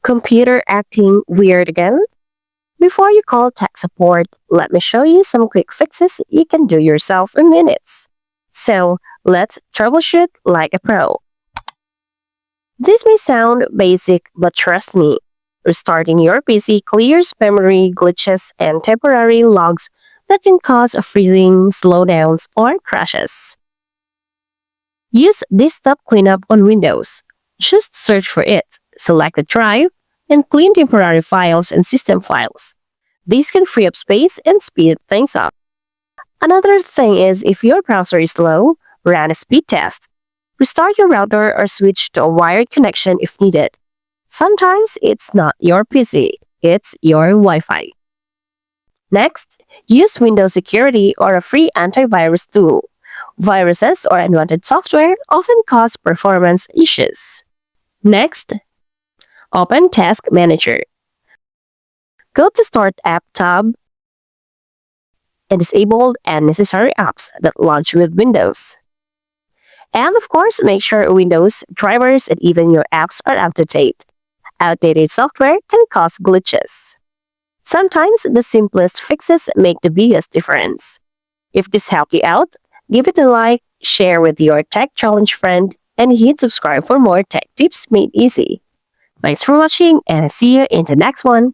Computer acting weird again? Before you call tech support, let me show you some quick fixes you can do yourself in minutes. So, let's troubleshoot like a pro. This may sound basic, but trust me, restarting your PC clears memory glitches and temporary logs that can cause freezing, slowdowns, or crashes. Use desktop cleanup on Windows. Just search for it, select the drive, and clean temporary files and system files. These can free up space and speed things up. Another thing is if your browser is slow, run a speed test. Restart your router or switch to a wired connection if needed. Sometimes it's not your PC, it's your Wi-Fi. Next, use Windows Security or a free antivirus tool. Viruses or unwanted software often cause performance issues. Next, open Task Manager. Go to Start App tab and disable unnecessary apps that launch with Windows. And of course, make sure Windows drivers and even your apps are up to date. Outdated software can cause glitches. Sometimes the simplest fixes make the biggest difference. If this helped you out, give it a like, share with your tech challenge friend, and hit subscribe for more tech tips made easy. Thanks for watching and see you in the next one.